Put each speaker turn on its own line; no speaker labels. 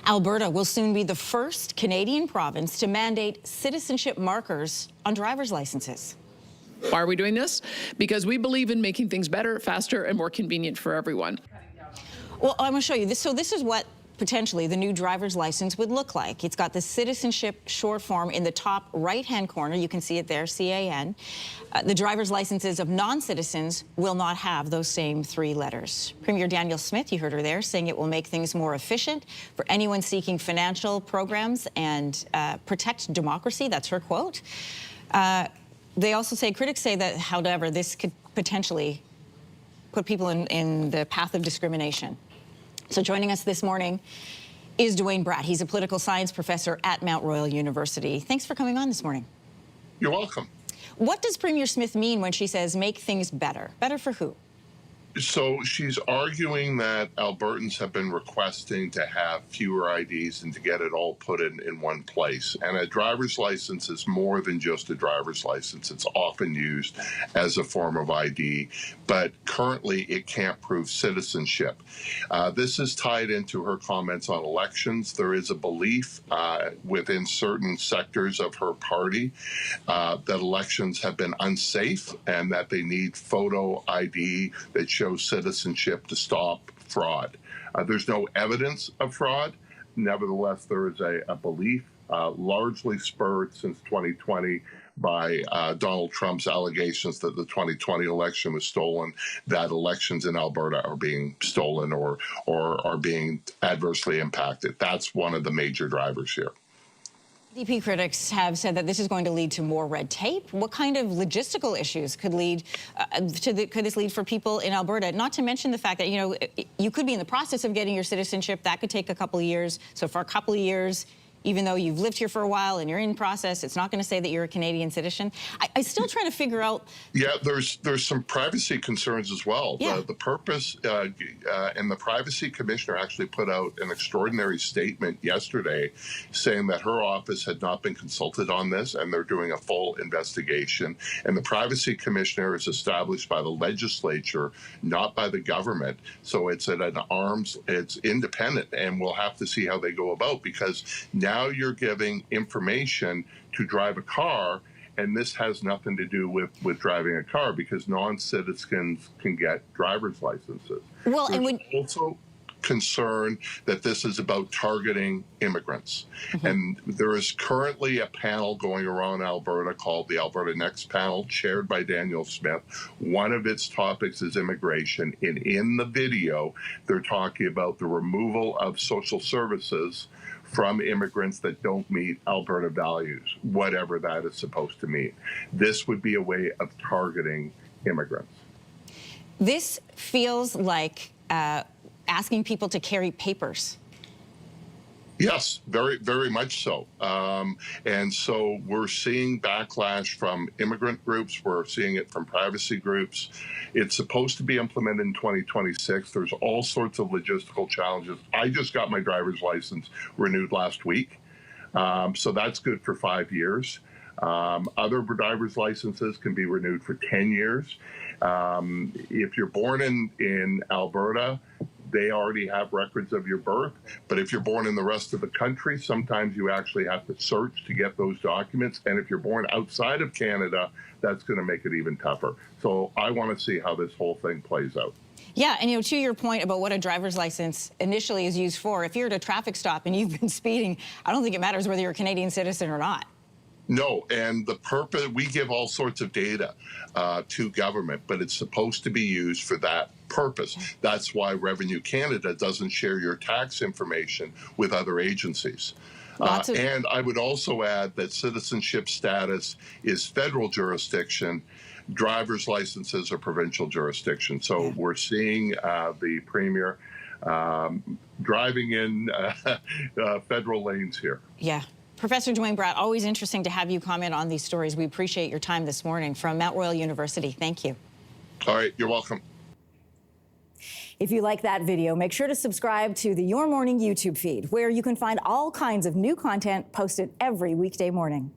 Alberta will soon be the first Canadian province to mandate citizenship markers on driver's licenses.
Why are we doing this? Because we believe in making things better, faster, and more convenient for everyone.
Well, I'm going to show you this. So this is what potentially the new driver's license would look like. It's got the citizenship short form in the top right-hand corner. You can see it there, CAN. The driver's licenses of non-citizens will not have those same three letters. Premier Danielle Smith, you heard her there, saying it will make things more efficient for anyone seeking financial programs and protect democracy. That's her quote. They also say, critics say that, however, this could potentially put people in the path of discrimination. So joining us this morning is Dwayne Bratt. He's a political science professor at Mount Royal University. Thanks for coming on this morning.
You're welcome.
What does Premier Smith mean when she says make things better? Better for who?
So she's arguing that Albertans have been requesting to have fewer IDs and to get it all put in one place. And a driver's license is more than just a driver's license. It's often used as a form of ID, but currently it can't prove citizenship. This is tied into her comments on elections. There is a belief within certain sectors of her party that elections have been unsafe and that they need photo ID that shows citizenship to stop fraud. There's no evidence of fraud. Nevertheless, there is a belief, largely spurred since 2020 by Donald Trump's allegations that the 2020 election was stolen, that elections in Alberta are being stolen or are being adversely impacted. That's one of the major drivers here.
DP critics have said that this is going to lead to more red tape. What kind of logistical issues could lead could this lead for people in Alberta? Not to mention the fact that, you know, you could be in the process of getting your citizenship. That could take a couple of years. So for a couple of years, even though you've lived here for a while and you're in process, it's not going to say that you're a Canadian citizen. I still try to figure out.
Yeah, there's some privacy concerns as well.
Yeah.
The purpose, and the privacy commissioner actually put out an extraordinary statement yesterday saying that her office had not been consulted on this and they're doing a full investigation. And the privacy commissioner is established by the legislature, not by the government. So it's at an arm's, it's independent, and we'll have to see how they go about, because now you're giving information to drive a car, and this has nothing to do with driving a car, because non-citizens can get driver's licenses.
Well,
There's
and when
also concern that this is about targeting immigrants. And there is currently a panel going around Alberta called the Alberta Next Panel, chaired by Danielle Smith. One of its topics is immigration. And in the video, they're talking about the removal of social services from immigrants that don't meet Alberta values, whatever that is supposed to mean. This would be a way of targeting immigrants.
this feels like asking people to carry papers.
Yes, very, very much so. And so we're seeing backlash from immigrant groups. We're seeing it from privacy groups. It's supposed to be implemented in 2026. There's all sorts of logistical challenges. I just got my driver's license renewed last week. So that's good for 5 years. Other driver's licenses can be renewed for 10 years. If you're born in Alberta, they already have records of your birth. But if you're born in the rest of the country, sometimes you actually have to search to get those documents. And if you're born outside of Canada, that's going to make it even tougher. So I want to see how this whole thing plays out.
Yeah, and to your point about what a driver's license initially is used for, if you're at a traffic stop and you've been speeding, I don't think it matters whether you're a Canadian citizen or not.
No, and the purpose, we give all sorts of data to government, but it's supposed to be used for that purpose. That's why Revenue Canada doesn't share your tax information with other agencies. And I would also add that citizenship status is federal jurisdiction. Driver's licenses are provincial jurisdiction. So we're seeing the Premier driving in federal lanes here.
Yeah. Professor Dwayne Bratt, always interesting to have you comment on these stories. We appreciate your time this morning from Mount Royal University. Thank you.
All right, you're welcome.
If you like that video, make sure to subscribe to the Your Morning YouTube feed, where you can find all kinds of new content posted every weekday morning.